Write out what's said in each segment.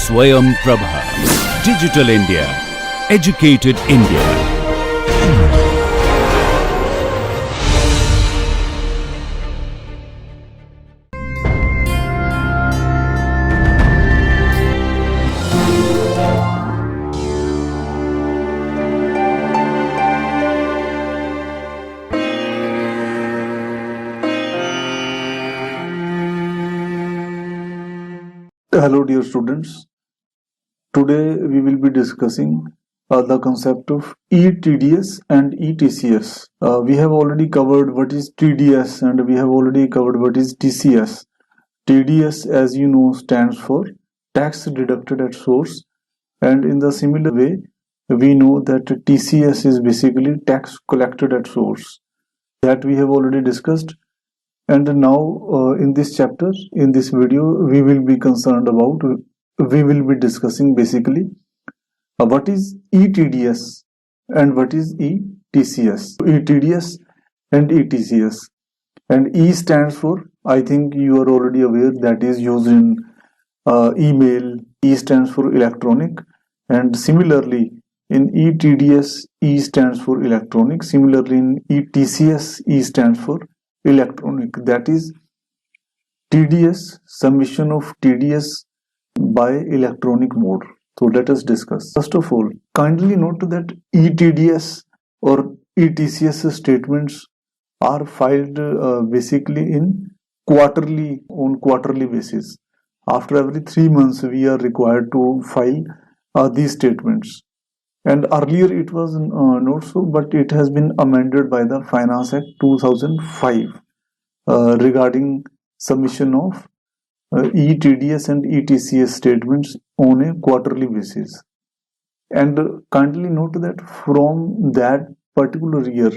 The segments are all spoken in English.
Swayam Prabha. Digital India. Educated India. Hello dear students, today we will be discussing the concept of ETDS and ETCS. We have already covered what is TDS and we have already covered what is TCS. TDS, as you know, stands for tax deducted at source, and in the similar way we know that TCS is basically tax collected at source. That we have already discussed. And now in this chapter, in this video, we will be discussing basically what is ETDS and what is ETCS. ETDS and ETCS. And E stands for, I think you are already aware, that is used in email. E stands for electronic. And similarly, in ETDS, E stands for electronic. Similarly, in ETCS, E stands for electronic, that is TDS, submission of TDS by electronic mode. So let us discuss. First of all, kindly note that ETDS or ETCS statements are filed basically in on quarterly basis. After every 3 months, we are required to file these statements. And earlier it was not so, but it has been amended by the Finance Act 2005 regarding submission of ETDS and ETCS statements on a quarterly basis. And kindly note that from that particular year,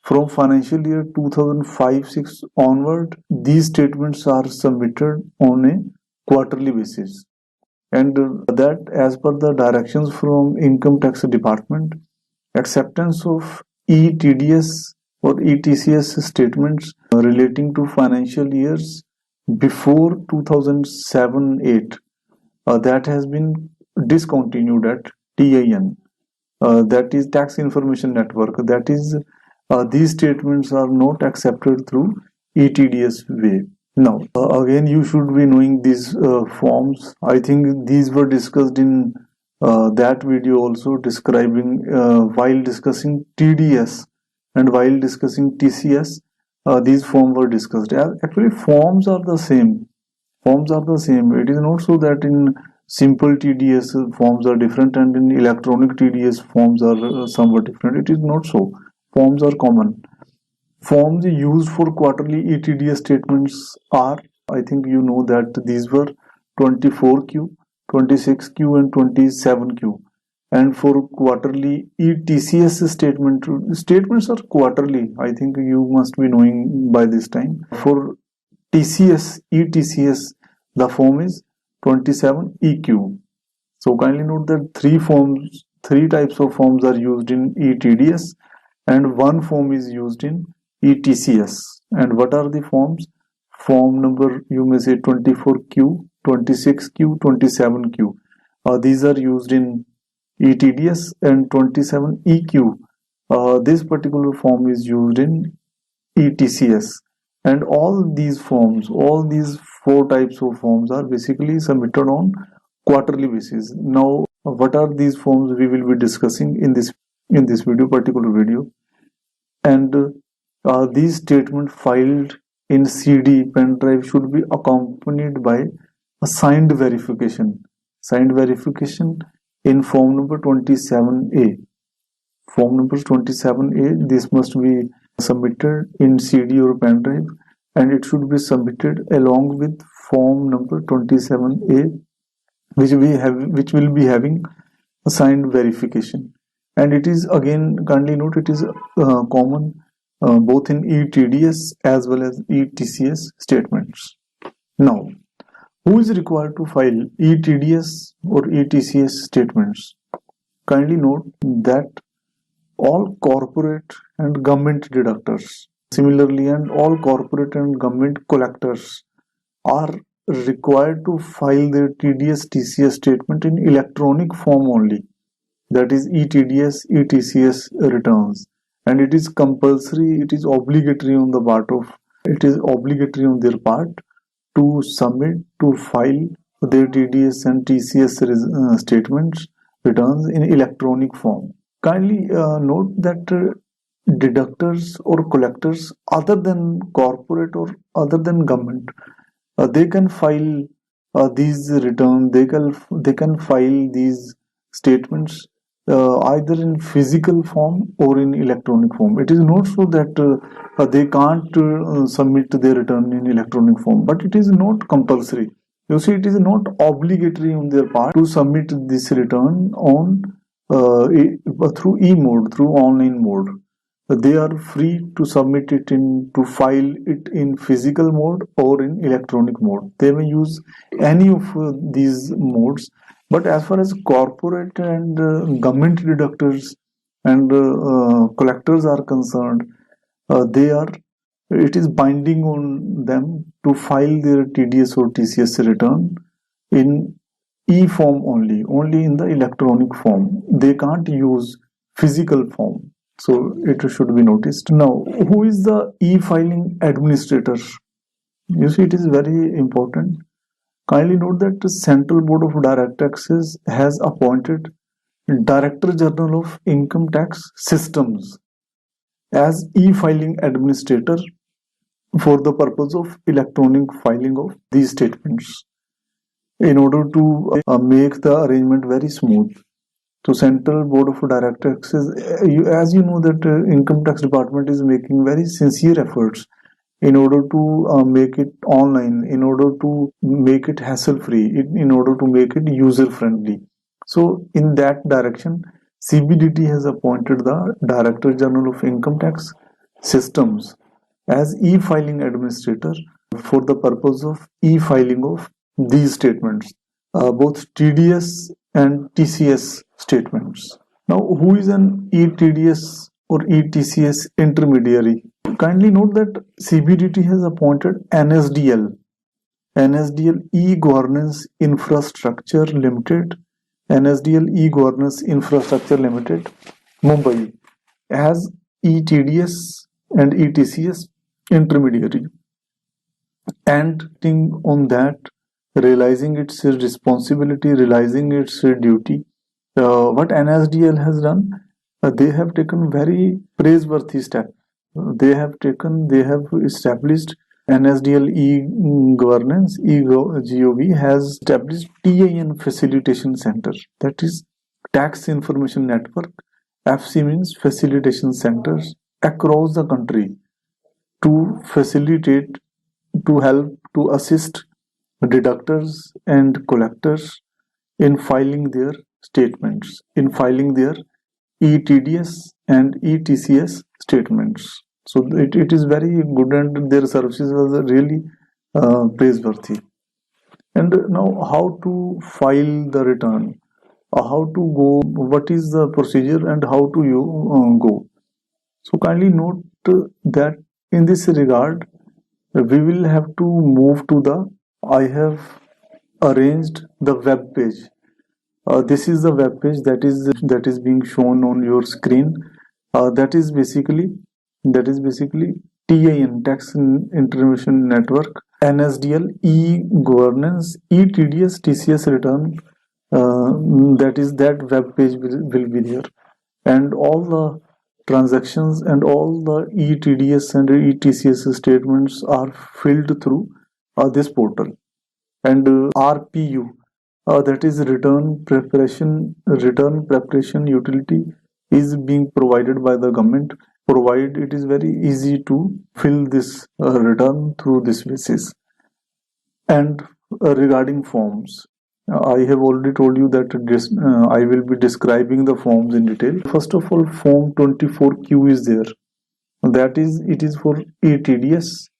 from financial year 2005-6 onward, these statements are submitted on a quarterly basis. And that as per the directions from Income Tax Department, acceptance of ETDS or ETCS statements relating to financial years before 2007-8 that has been discontinued at TIN, that is Tax Information Network. That is, these statements are not accepted through ETDS way. Now, again, you should be knowing these forms. I think these were discussed in that video also, describing while discussing TDS and while discussing TCS, these forms were discussed. Actually, forms are the same. Forms are the same. It is not so that in simple TDS forms are different and in electronic TDS forms are somewhat different. It is not so. Forms are common. Forms used for quarterly ETDS statements are, I think you know that these were 24Q, 26Q and 27Q. And for quarterly ETCS statements are quarterly. I think you must be knowing by this time. For ETCS, the form is 27EQ. So kindly note that three types of forms are used in ETDS and one form is used in ETCS. And what are the forms? Form number, you may say 24Q, 26Q, 27Q. These are used in ETDS, and 27EQ. This particular form is used in ETCS. And all these four types of forms are basically submitted on quarterly basis. Now, what are these forms we will be discussing in this particular video. And these statements filed in CD pen drive should be accompanied by a signed verification. Signed verification in form number 27A. Form number 27A, this must be submitted in CD or pen drive, and it should be submitted along with form number 27A, which will be having a signed verification. And it is, again, kindly note, it is common both in ETDS as well as ETCS statements. Now, who is required to file ETDS or ETCS statements? Kindly note that all corporate and government deductors, similarly, and all corporate and government collectors are required to file their TDS TCS statement in electronic form only, that is ETDS ETCS returns, and it is compulsory, it is obligatory on the part of, it is obligatory on their part to submit, to file their TDS and TCS statements returns in electronic form. Kindly note that deductors or collectors other than corporate or other than government, they can file these return, they can file these statements either in physical form or in electronic form. It is not so that they can't submit their return in electronic form, but it is not compulsory. You see, it is not obligatory on their part to submit this return on through e-mode, through online mode. They are free to submit it in, to file it in physical mode or in electronic mode. They may use any of these modes. But as far as corporate and government deductors and collectors are concerned, they are, it is binding on them to file their TDS or TCS return in e-form only in the electronic form. They can't use physical form. So it should be noticed. Now, who is the e-filing administrator? You see, it is very important. Kindly note that the Central Board of Direct Taxes has appointed Director General of Income Tax Systems as e-filing administrator for the purpose of electronic filing of these statements in order to make the arrangement very smooth. So Central Board of Direct Taxes, as you know that Income Tax Department is making very sincere efforts in order to make it online, in order to make it hassle-free, in order to make it user-friendly. So in that direction, CBDT has appointed the Director General of Income Tax Systems as e-filing administrator for the purpose of e-filing of these statements, both TDS and TCS statements. Now, who is an ETDS or ETCS intermediary? Kindly note that CBDT has appointed NSDL E-Governance Infrastructure Limited, NSDL E-Governance Infrastructure Limited, Mumbai, as ETDS and ETCS intermediary, and acting on that, realizing its responsibility, realizing its duty. What NSDL has done, they have taken very praiseworthy step. They have established NSDL e-governance, e-gov has established TIN facilitation center, that is tax information network. FC means facilitation centers across the country to facilitate, to help, to assist deductors and collectors in filing their statements, in filing their ETDS and ETCS statements. So it is very good, and their services are really praiseworthy. And now, how to file the return, how to go, what is the procedure, and how to you go. So kindly note that in this regard, we will have to move to the, I have arranged the web page. This is the web page that is being shown on your screen. That is basically TIN, Tax Information Network, NSDL e-governance, ETDS, TCS return. That web page will be there, and all the transactions and all the ETDS and ETCS statements are filled through this portal. And RPU, that is return preparation utility, is being provided by the government. Provided it is very easy to fill this return through this basis. And regarding forms, I have already told you that I will be describing the forms in detail. First of all, form 24Q is there. That is, it is for ETDS,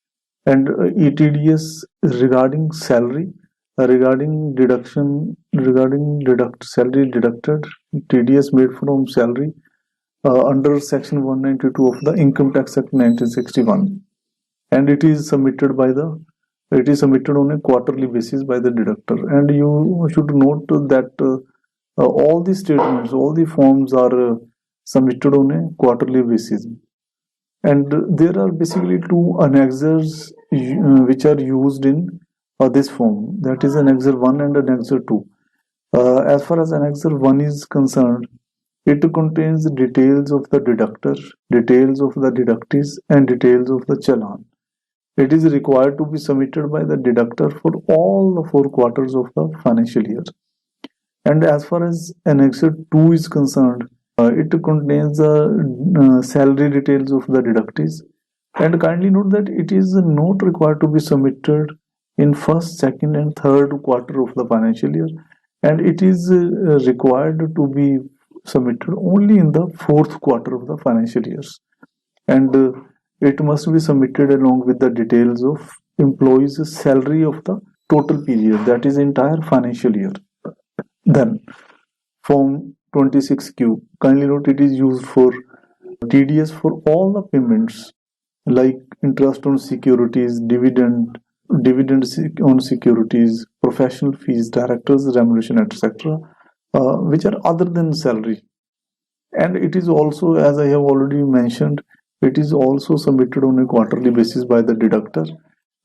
and ETDS regarding salary, regarding deduction, salary deducted, TDS made from salary under section 192 of the Income Tax Act 1961, and it is submitted by the It is submitted on a quarterly basis by the deductor, and you should note that all the statements, all the forms are submitted on a quarterly basis. And there are basically two annexures which are used in this form, that is annexure 1 and annexure 2. As far as annexure 1 is concerned, it contains details of the deductor, details of the deductees, and details of the challan. It is required to be submitted by the deductor for all the 4 quarters of the financial year. And as far as annexure 2 is concerned, it contains the salary details of the deductees. And kindly note that it is not required to be submitted in first, second, and third quarter of the financial year, and it is required to be submitted only in the 4th quarter of the financial years. And it must be submitted along with the details of employees' salary of the total period, that is entire financial year. Then form 26Q, kindly note it is used for TDS for all the payments like interest on securities, dividend on securities, professional fees, directors remuneration, etc., which are other than salary. And it is also, as I have already mentioned, it is also submitted on a quarterly basis by the deductor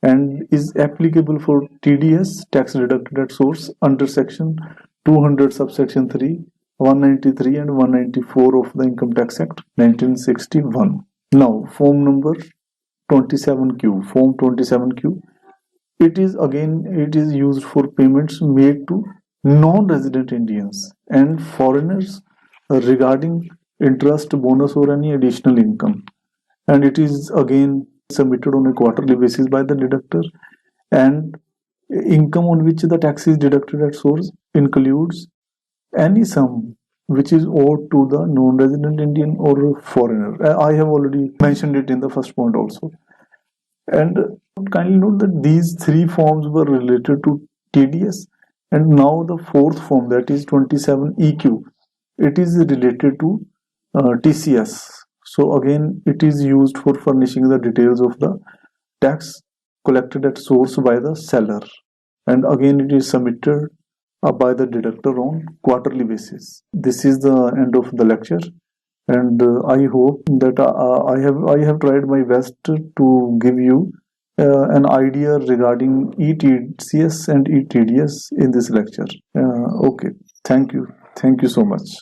and is applicable for TDS, tax deducted at source, under section 200 subsection 3, 193 and 194 of the Income Tax Act 1961. Now form number 27Q, form 27Q, it is used for payments made to non-resident Indians and foreigners regarding interest, bonus, or any additional income, and it is again submitted on a quarterly basis by the deductor. And income on which the tax is deducted at source includes any sum which is owed to the non-resident Indian or foreigner. I have already mentioned it in the first point also. And kindly note that these 3 forms were related to TDS, and now the 4th form, that is 27EQ, it is related to TCS. So again, it is used for furnishing the details of the tax collected at source by the seller, and again it is submitted by the deductor on quarterly basis. This is the end of the lecture, and I hope that I have tried my best to give you an idea regarding ETCS and ETDS in this lecture. Okay, thank you so much.